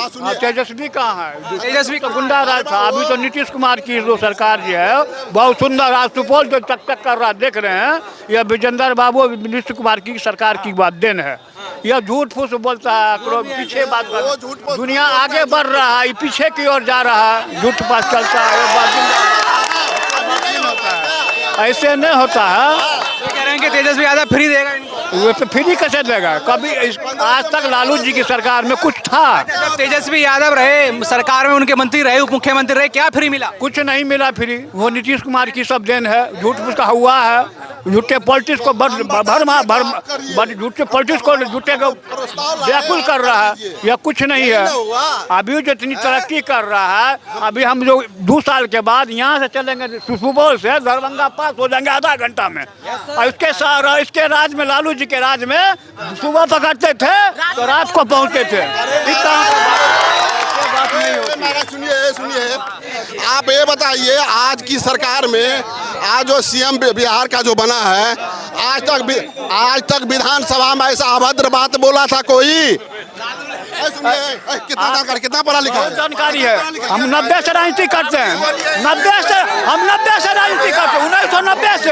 तेजस्वी कहाँ है? तेजस्वी तो गुंडा राज था। अभी तो नीतीश कुमार की जो सरकार जो है बहुत सुंदर, आज सुपौल जो टक कर रहा देख रहे हैं, यह विजेंद्र बाबू नीतीश कुमार की सरकार की बात देन है। यह झूठ फूस बोलता है, पीछे बात कर, दुनिया आगे बढ़ रहा है, पीछे की ओर जा रहा है, झूठ पास चलता है, ऐसे नहीं होता है। तो कह रहे हैं कि तेजस्वी यादव फ्री देगा इनको। वैसे फ्री कैसे देगा? कभी आज तक लालू जी की सरकार में कुछ था? जब तेजस्वी यादव रहे सरकार में, उनके मंत्री रहे, उप मुख्यमंत्री रहे, क्या फ्री मिला? कुछ नहीं मिला फ्री। वो नीतीश कुमार की सब देन है, झूठ फूस का हुआ है, झूठे पॉलिटिक्स को झूठे पॉलिटिक्स को झूठे को व्याकुल कर रहा है। यह कुछ नहीं है। अभी जो इतनी तरक्की कर रहा है, अभी हम जो 2 साल के बाद यहाँ से चलेंगे सुपौल से दरभंगा पास हो जाएंगे आधा घंटा में। और इसके राज में, लालू जी के राज में, सुबह पकड़ते थे तो रात को पहुँचते थे। सुनिए, आप ये बताइए, आज की सरकार में आज जो सीएम बिहार का जो बना है, आज तक विधानसभा में ऐसा अभद्र बात बोला था कोई? कितना पढ़ा लिखा है? जानकारी है। हम 90 से राजनीति करते हैं, 90 से राजनीति करते हैं, 1990 से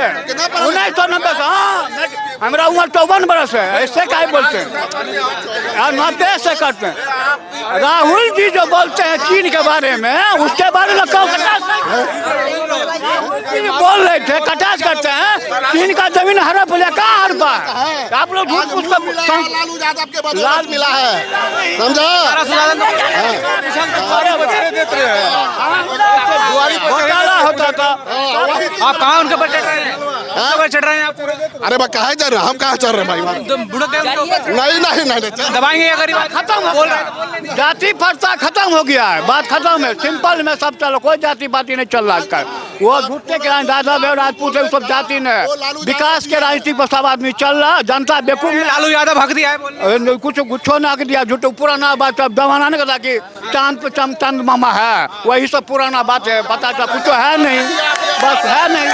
1990 से। हाँ, हमारा उम्र 54 बरस है, ऐसे क्या बोलते हैं? 90 से करते हैं। राहुल जी जो बोलते हैं चीन के बारे में, उसके बारे में बोल रहे थे, कटास करते हैं। चीन का जमीन हड़प लिया, कहाँ हड़पा? आप लोग झूठ पूछ लालू यादव के बदौलत मिला है, समझा? घोटाला होता था। आप कहाँ उनके पर चढ़ रहे हैं? चढ़ रहे हैं आप? अरे मैं कहाँ चल रहे हैं? हम कहाँ चल रहे हैं भाई? नहीं दबाएंगे या गरीब? खत्म हो गया, जाति प्रथा खत्म हो गया है, बात खत्म है। सिंपल में सब चलो, कोई जाति पाति नहीं चल रहा है। वो झूठे के दादा राजपूत है, सब जाति ने विकास के राजनीति पर सब आदमी चल रहा है। जनता बेवकूफ। लालू यादव हक दिया है बोले? कुछ ना हक दिया, झूठे पुराना बात जमाना नहीं कहता कि चांद पे चंद मामा है, वही सब पुराना बात है। पता चला कुछ है नहीं, बस है नहीं।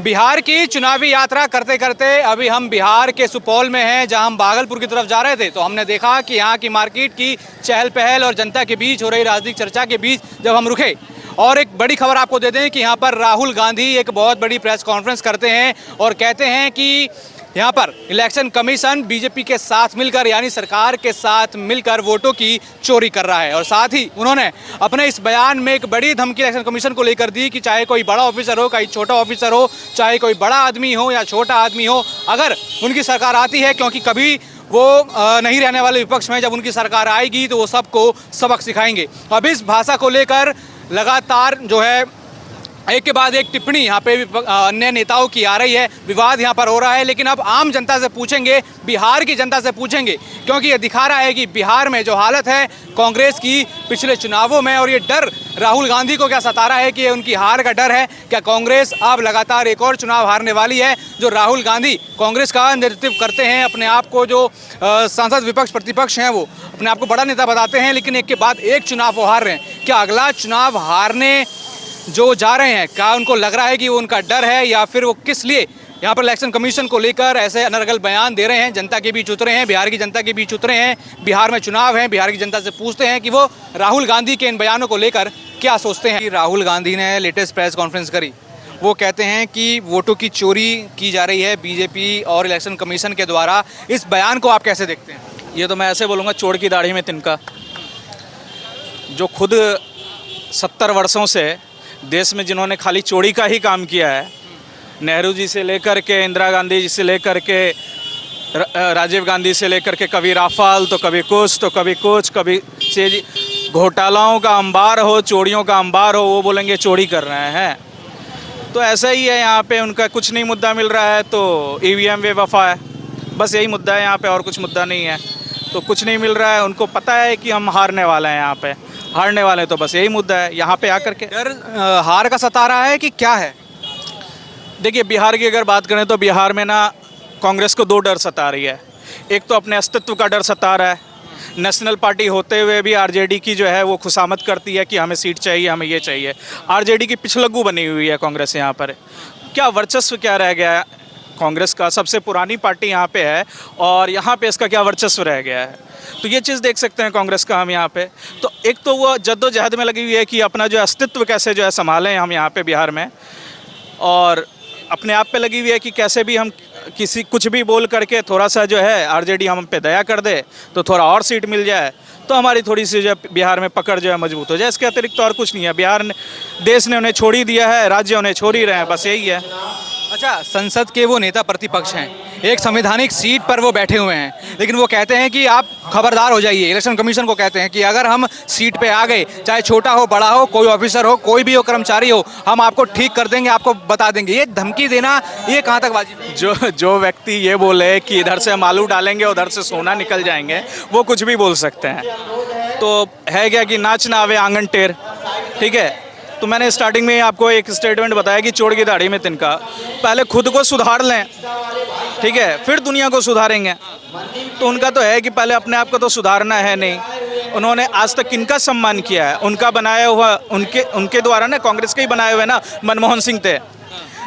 बिहार की चुनावी यात्रा करते करते अभी हम बिहार के सुपौल में हैं, जहां हम भागलपुर की तरफ जा रहे थे, तो हमने देखा कि यहाँ की मार्केट की चहल पहल और जनता के बीच हो रही राजनीतिक चर्चा के बीच जब हम रुके, और एक बड़ी खबर आपको दे दें कि यहाँ पर राहुल गांधी एक बहुत बड़ी प्रेस कॉन्फ्रेंस करते हैं और कहते हैं कि यहाँ पर इलेक्शन कमीशन बीजेपी के साथ मिलकर, यानी सरकार के साथ मिलकर वोटों की चोरी कर रहा है। और साथ ही उन्होंने अपने इस बयान में एक बड़ी धमकी इलेक्शन कमीशन को लेकर दी कि चाहे कोई बड़ा ऑफिसर हो, चाहे छोटा ऑफिसर हो, चाहे कोई बड़ा आदमी हो या छोटा आदमी हो, अगर उनकी सरकार आती है, क्योंकि कभी वो नहीं रहने वाले विपक्ष में, जब उनकी सरकार आएगी तो वो सबको सबक सिखाएंगे। अब इस भाषा को लेकर लगातार जो है एक के बाद एक टिप्पणी यहाँ पे अन्य नेताओं की आ रही है, विवाद यहाँ पर हो रहा है। लेकिन अब आम जनता से पूछेंगे, बिहार की जनता से पूछेंगे, क्योंकि ये दिखा रहा है कि बिहार में जो हालत है कांग्रेस की पिछले चुनावों में, और ये डर राहुल गांधी को क्या सता रहा है कि ये उनकी हार का डर है। क्या कांग्रेस अब लगातार एक और चुनाव हारने वाली है? जो राहुल गांधी कांग्रेस का नेतृत्व करते हैं, अपने आप को जो सांसद विपक्ष प्रतिपक्ष हैं, वो अपने आप को बड़ा नेता बताते हैं, लेकिन एक के बाद एक चुनाव वो हार रहे हैं। क्या अगला चुनाव हारने जो जा रहे हैं, क्या उनको लग रहा है कि वो उनका डर है, या फिर वो किस लिए यहाँ पर इलेक्शन कमीशन को लेकर ऐसे अनर्गल बयान दे रहे हैं? जनता के बीच उतरे हैं, बिहार की जनता के बीच उतरे हैं, बिहार में चुनाव है, बिहार की जनता से पूछते हैं कि वो राहुल गांधी के इन बयानों को लेकर क्या सोचते हैं। राहुल गांधी ने लेटेस्ट प्रेस कॉन्फ्रेंस करी, वो कहते हैं कि वोटों की चोरी की जा रही है बीजेपी और इलेक्शन कमीशन के द्वारा। इस बयान को आप कैसे देखते हैं? ये तो मैं ऐसे बोलूँगा, चोर की दाढ़ी में तिनका। जो खुद 70 वर्षों से देश में जिन्होंने खाली चोरी का ही काम किया है, नेहरू जी से लेकर के इंदिरा गांधी जी से लेकर के राजीव गांधी से लेकर के, कभी राफाल तो कभी कुछ कभी से घोटालाओं का अंबार हो, चोरियों का अंबार हो, वो बोलेंगे चोरी कर रहे हैं। तो ऐसा ही है यहाँ पे, उनका कुछ नहीं मुद्दा मिल रहा है तो ईवीएम बेवफा है, बस यही मुद्दा है यहाँ पे, और कुछ मुद्दा नहीं है। तो कुछ नहीं मिल रहा है, उनको पता है कि हम हारने वाले हैं, यहाँ पे हारने वाले हैं, तो बस यही मुद्दा है यहाँ पे आकर के। डर हार का सता रहा है कि क्या है? देखिए, बिहार की अगर बात करें तो बिहार में ना कांग्रेस को 2 डर सता रही है। एक तो अपने अस्तित्व का डर सता रहा है, नेशनल पार्टी होते हुए भी आरजेडी की जो है वो खुशामद करती है कि हमें सीट चाहिए, हमें ये चाहिए। आरजेडी की पिछलग्गू बनी हुई है कांग्रेस यहाँ पर। क्या वर्चस्व क्या रह गया है? कांग्रेस का सबसे पुरानी पार्टी यहाँ पे है और यहाँ पे इसका क्या वर्चस्व रह गया है। तो ये चीज़ देख सकते हैं कांग्रेस का हम यहाँ पे। तो एक तो वो जद्दोजहद में लगी हुई है कि अपना जो अस्तित्व कैसे जो है संभालें हम यहाँ पे बिहार में, और अपने आप पे लगी हुई है कि कैसे भी हम किसी कुछ भी बोल करके थोड़ा सा जो है आरजेडी हम पे दया कर दे तो थोड़ा और सीट मिल जाए तो हमारी थोड़ी सी जो है बिहार में पकड़ जो है मजबूत हो जाए। इसके अतिरिक्त तो और कुछ नहीं है। बिहार ने, देश ने उन्हें छोड़ ही दिया है, राज्य उन्हें छोड़ ही रहे हैं, बस यही है। अच्छा, संसद के वो नेता प्रतिपक्ष हैं, एक संवैधानिक सीट पर वो बैठे हुए हैं, लेकिन वो कहते हैं कि आप खबरदार हो जाइए। इलेक्शन कमीशन को कहते हैं कि अगर हम सीट पे आ गए, चाहे छोटा हो बड़ा हो, कोई ऑफिसर हो, कोई भी हो, कर्मचारी हो, हम आपको ठीक कर देंगे, आपको बता देंगे। ये धमकी देना, ये कहाँ तक वाजिब है? जो व्यक्ति ये बोले कि इधर से हम आलू डालेंगे उधर से सोना निकल जाएंगे, वो कुछ भी बोल सकते हैं। तो है क्या कि नाच ना आवे आंगन टेर, ठीक है। तो मैंने स्टार्टिंग में आपको एक स्टेटमेंट बताया कि चोर की दाढ़ी में तिनका। पहले खुद को सुधार लें, ठीक है, फिर दुनिया को सुधारेंगे। तो उनका तो है कि पहले अपने आप को तो सुधारना है नहीं। उन्होंने आज तक किनका सम्मान किया है? उनका बनाया हुआ, उनके द्वारा ना, कांग्रेस के ही बनाए हुए ना, मनमोहन सिंह थे।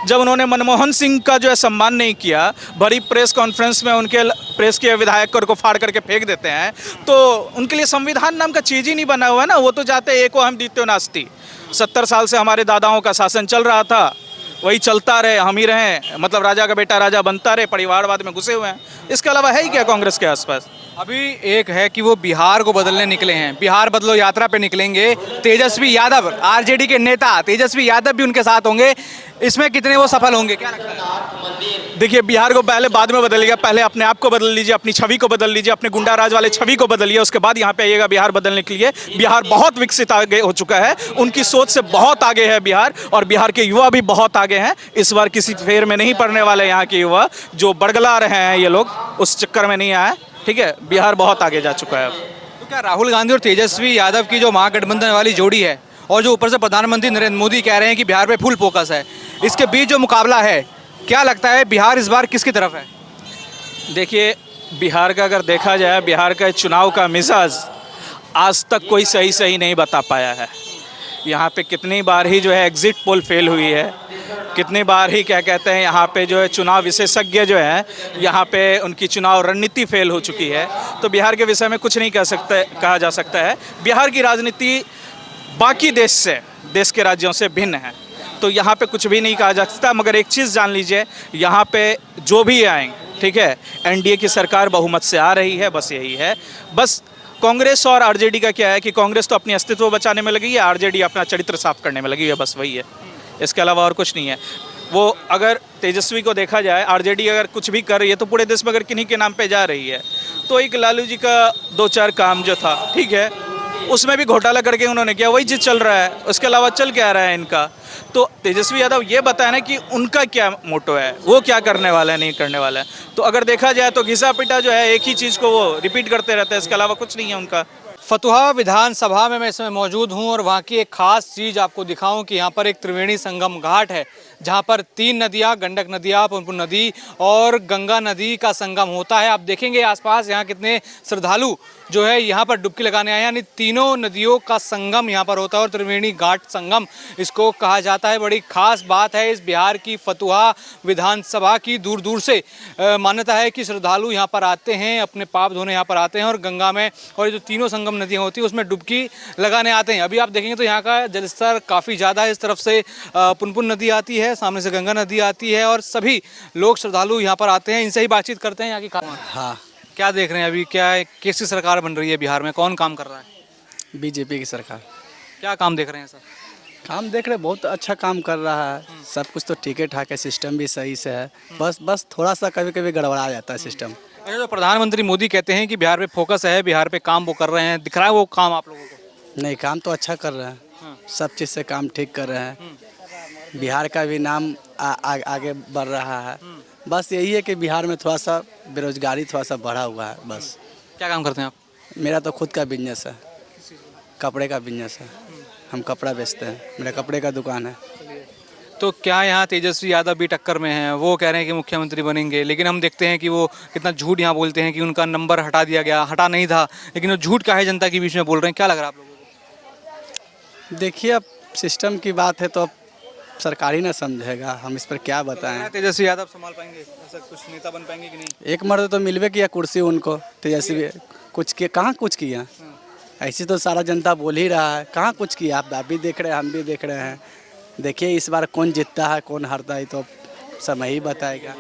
जब उन्होंने मनमोहन सिंह का जो है सम्मान नहीं किया, बड़ी प्रेस कॉन्फ्रेंस में उनके प्रेस के विधायक को फाड़ करके फेंक देते हैं, तो उनके लिए संविधान नाम का चीज़ ही नहीं बना हुआ है ना। वो तो जाते एको हम द्वितीयो नास्ति। 70 साल से हमारे दादाओं का शासन चल रहा था, वही चलता रहे, हम ही रहें, मतलब राजा का बेटा राजा बनता रहे, परिवारवाद में घुसे हुए हैं। इसके अलावा है ही क्या कांग्रेस के आसपास? अभी एक है कि वो बिहार को बदलने निकले हैं, बिहार बदलो यात्रा पे निकलेंगे। तेजस्वी यादव, आरजेडी के नेता तेजस्वी यादव भी उनके साथ होंगे। इसमें कितने वो सफल होंगे, क्या लगता है? देखिए, बिहार को पहले बाद में बदलिएगा, पहले अपने आप को बदल लीजिए, अपनी छवि को बदल लीजिए, अपने गुंडा राज वाले छवि को बदलिए, उसके बाद यहाँ पे आइएगा बिहार बदलने के लिए। बिहार बहुत विकसित आगे हो चुका है, उनकी सोच से बहुत आगे है बिहार, और बिहार के युवा भी बहुत आगे हैं। इस बार किसी फेर में नहीं पड़ने वाले यहाँ के युवा, जो बड़गला रहे हैं ये लोग, उस चक्कर में नहीं आए, ठीक है। बिहार बहुत आगे जा चुका है। तो क्या राहुल गांधी और तेजस्वी यादव की जो महागठबंधन वाली जोड़ी है, और जो ऊपर से प्रधानमंत्री नरेंद्र मोदी कह रहे हैं कि बिहार पे फुल फोकस है, इसके बीच जो मुकाबला है, क्या लगता है बिहार इस बार किसकी तरफ है? देखिए, बिहार का अगर देखा जाए, बिहार का चुनाव का मिजाज आज तक कोई सही नहीं बता पाया है। यहाँ पे कितनी बार ही जो है एग्जिट पोल फेल हुई है, कितनी बार ही क्या कहते हैं यहाँ पे जो है चुनाव विशेषज्ञ जो है यहाँ पे उनकी चुनाव रणनीति फेल हो चुकी है। तो बिहार के विषय में कुछ नहीं कहा जा सकता है। बिहार की राजनीति बाकी देश के राज्यों से भिन्न है, तो यहाँ पे कुछ भी नहीं कहा जा सकता। मगर एक चीज़ जान लीजिए, यहाँ पे जो भी आएंगे, ठीक है, एनडीए की सरकार बहुमत से आ रही है, बस यही है। बस कांग्रेस और आरजेडी का क्या है कि कांग्रेस तो अपनी अस्तित्व बचाने में लगी है, आरजेडी अपना चरित्र साफ करने में लगी है, बस वही है। इसके अलावा और कुछ नहीं है। वो अगर तेजस्वी को देखा जाए, आरजेडी अगर कुछ भी कर रही है तो पूरे देश में अगर किन्हीं के नाम पे जा रही है, तो एक लालू जी का 2-4 काम जो था, ठीक है, उसमें भी घोटाला करके उन्होंने किया, वही चीज़ चल रहा है। उसके अलावा चल क्या रहा है इनका? तो तेजस्वी यादव ये बताया ना कि उनका क्या मोटो है, वो क्या करने वाला है, नहीं करने वाला है। तो अगर देखा जाए तो घिसा पिटा जो है एक ही चीज़ को वो रिपीट करते रहते हैं, इसके अलावा कुछ नहीं है उनका। फतुहा विधानसभा में मैं इसमें मौजूद हूं, और वहां की एक खास चीज़ आपको दिखाऊं कि यहाँ पर एक त्रिवेणी संगम घाट है, जहाँ पर 3 नदियाँ, गंडक नदियाँ, पुनपुन नदी और गंगा नदी का संगम होता है। आप देखेंगे आसपास यहाँ कितने श्रद्धालु जो है यहाँ पर डुबकी लगाने आए हैं, यानी तीनों नदियों का संगम यहाँ पर होता है, और त्रिवेणी घाट संगम इसको कहा जाता है। बड़ी खास बात है इस बिहार की फतुहा विधानसभा की। दूर दूर से मान्यता है कि श्रद्धालु यहाँ पर आते हैं, अपने पाप धोने यहाँ पर आते हैं, और गंगा में, और ये जो तीनों संगम नदियाँ होती हैं उसमें डुबकी लगाने आते हैं। अभी आप देखेंगे तो यहाँ का जलस्तर काफ़ी ज़्यादा है। इस तरफ से पुनपुन नदी आती है, सामने से गंगा नदी आती है, और सभी लोग श्रद्धालु यहाँ पर आते हैं। इनसे ही बातचीत करते हैं यहाँ की। हाँ, क्या देख रहे हैं अभी, क्या कैसी सरकार बन रही है बिहार में, कौन काम कर रहा है? बीजेपी की सरकार। क्या काम देख रहे हैं सर? काम देख रहे, बहुत अच्छा काम कर रहा है, सब कुछ तो ठीक ठाक है, सिस्टम भी सही से है, बस थोड़ा सा कभी कभी गड़बड़ा जाता है सिस्टम। अच्छा, जो प्रधानमंत्री मोदी कहते हैं कि बिहार पे फोकस है, बिहार पे काम वो कर रहे हैं, दिख रहा है वो काम आप लोगों को? नहीं, काम तो अच्छा कर रहे हैं, सब चीज़ से काम ठीक कर रहे हैं। बिहार का भी नाम आगे बढ़ रहा है। बस यही है कि बिहार में थोड़ा सा बेरोजगारी थोड़ा सा बढ़ा हुआ है, बस। क्या काम करते हैं आप? मेरा तो खुद का बिजनेस है, कपड़े का बिजनेस है, हम कपड़ा बेचते हैं, मेरा कपड़े का दुकान है। तो क्या यहाँ तेजस्वी यादव भी टक्कर में हैं? वो कह रहे हैं कि मुख्यमंत्री बनेंगे, लेकिन हम देखते हैं कि वो कितना झूठ यहाँ बोलते हैं कि उनका नंबर हटा दिया गया, हटा नहीं था, लेकिन वो झूठ का है जनता के बीच में बोल रहे हैं। क्या लग रहा है आप लोगों को? देखिए, अब सिस्टम की बात है तो अब सरकार ही ना समझेगा, हम इस पर क्या बताएं। तेजस्वी यादव संभाल पाएंगे, ऐसा कुछ नेता बन पाएंगे कि नहीं? एक मर्द तो मिलवे किया कुर्सी उनको, तेजस्वी कुछ किया, कहाँ कुछ किया? ऐसी तो सारा जनता बोल ही रहा है, कहाँ कुछ किया? आप भी देख रहे हैं, हम भी देख रहे हैं। देखिए इस बार कौन जीतता है कौन हारता है तो समय ही बताएगा।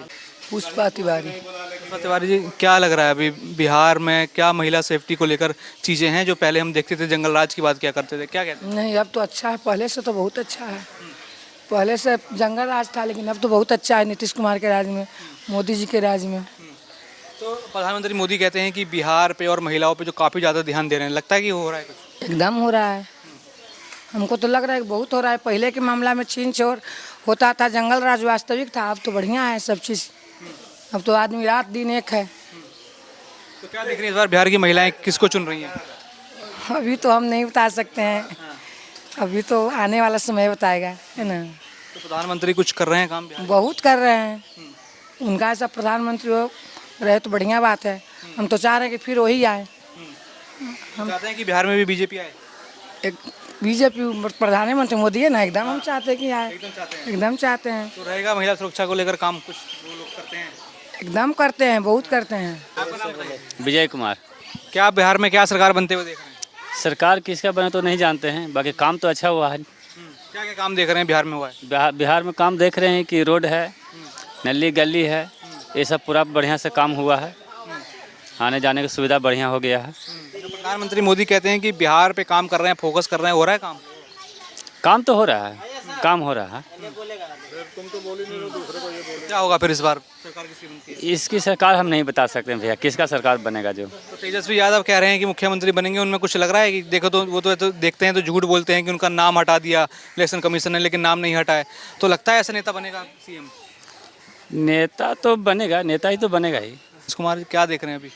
पुष्पा तिवारी। पुष्पा तिवारी जी, क्या लग रहा है अभी बिहार में क्या महिला सेफ्टी को लेकर चीज़ें हैं जो पहले हम देखते थे, जंगल राज की बात क्या करते थे, क्या कहते हैं? नहीं, अब तो अच्छा है, पहले से तो बहुत अच्छा है। पहले से जंगल राज था लेकिन अब तो बहुत अच्छा है नीतीश कुमार के राज में, मोदी जी के राज में। तो प्रधानमंत्री मोदी कहते हैं कि बिहार पे और महिलाओं पे जो काफ़ी ज़्यादा ध्यान दे रहे हैं, लगता है कि हो रहा है कुछ? एकदम हो रहा है, हमको तो लग रहा है कि बहुत हो रहा है। पहले के मामला में छीन छोड़ होता था, जंगल राज वास्तविक था, अब तो बढ़िया है सब चीज़। अब तो आदमी रात दिन एक है। तो क्या देख रही हैं इस बार बिहार की महिलाएं किसको चुन रही हैं? अभी तो हम नहीं बता सकते हैं, अभी तो आने वाला समय बताएगा, है ना। तो प्रधानमंत्री कुछ कर रहे हैं काम बिहार में? बहुत कर रहे हैं, उनका ऐसा प्रधानमंत्री हो रहे तो बढ़िया बात है। हम तो चाह रहे हैं कि फिर वही आए। हम चाहते हैं कि बिहार में भी बीजेपी आए। एक बीजेपी प्रधानमंत्री मोदी है ना, एकदम हम चाहते हैं कि आए, एकदम चाहते हैं। तो रहेगा महिला सुरक्षा को लेकर काम कुछ वो लोग करते हैं? एकदम करते हैं, बहुत करते हैं। आपका नाम बताइए। विजय कुमार। क्या बिहार में क्या सरकार बनते हुए देख रहे हैं? सरकार किसका बने तो नहीं जानते हैं, बाकी काम तो अच्छा हुआ है। क्या क्या काम देख रहे हैं बिहार में हुआ है? बिहार में काम देख रहे हैं कि रोड है, नली गली है, ये सब पूरा बढ़िया से काम हुआ है, आने जाने की सुविधा बढ़िया हो गया है। तो प्रधानमंत्री मोदी कहते हैं कि बिहार पे काम कर रहे हैं, फोकस कर रहे हैं, हो रहा है काम? काम तो हो रहा है, काम हो रहा है। क्या होगा फिर इस बार सरकार किसकी बनती है? इसकी सरकार हम नहीं बता सकते हैं भैया, किसका सरकार बनेगा जो। तो तेजस्वी यादव कह रहे हैं कि मुख्यमंत्री बनेंगे, उनमें कुछ लग रहा है कि देखो तो वो तो देखते हैं तो झूठ बोलते हैं कि उनका नाम हटा दिया इलेक्शन कमीशन ने, लेकिन नाम नहीं हटाए। तो लगता है ऐसा नेता बनेगा सीएम? नेता तो बनेगा, नेता ही तो बनेगा ही। नीतीश कुमार क्या देख रहे हैं अभी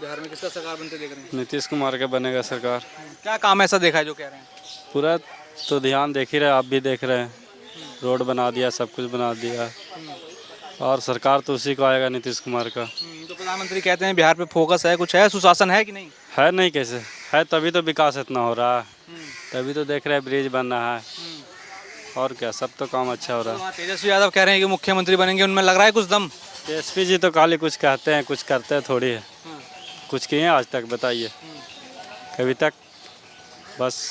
बिहार में, किसका सरकार बनते देख रहे हैं? नीतीश कुमार का बनेगा सरकार। क्या काम ऐसा देखा है जो कह रहे हैं? पूरा तो ध्यान देख ही रहे, आप भी देख रहे हैं, रोड बना दिया, सब कुछ बना दिया, और सरकार तो उसी को आएगा नीतीश कुमार का। तो प्रधानमंत्री कहते हैं बिहार पे फोकस है, कुछ है, सुशासन है कि नहीं? है नहीं, कैसे है, तभी तो विकास इतना हो रहा है, तभी तो देख रहे हैं ब्रिज बन रहा है, और क्या, सब तो काम अच्छा हो रहा है। वहाँ तेजस्वी यादव कह रहे हैं कि मुख्यमंत्री बनेंगे, उनमें लग रहा है कुछ दम? एसपी जी तो खाली कुछ कहते हैं, कुछ करते हैं थोड़ी है। कुछ किए हैं आज तक बताइए, कभी तक? बस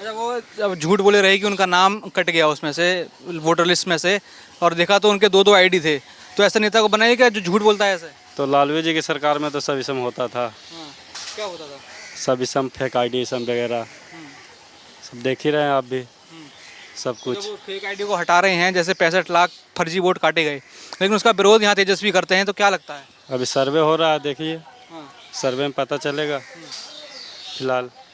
अच्छा, वो अब झूठ बोले रहे कि उनका नाम कट गया उसमें से, वोटर लिस्ट में से, और देखा तो उनके दो आईडी थे। तो ऐसा नेता को बनाइए क्या जो झूठ बोलता है ऐसे? तो लालू जी की सरकार में तो सब इसम होता था, क्या होता था? सब इसम फेक आईडी इसम वगैरह सब देख ही रहे हैं आप भी, सब कुछ। वो फेक आईडी को हटा रहे हैं, जैसे 65 लाख फर्जी वोट काटे गए, लेकिन उसका विरोध यहाँ तेजस्वी करते हैं, तो क्या लगता है? अभी सर्वे हो रहा है, देखिए सर्वे में पता चलेगा फिलहाल।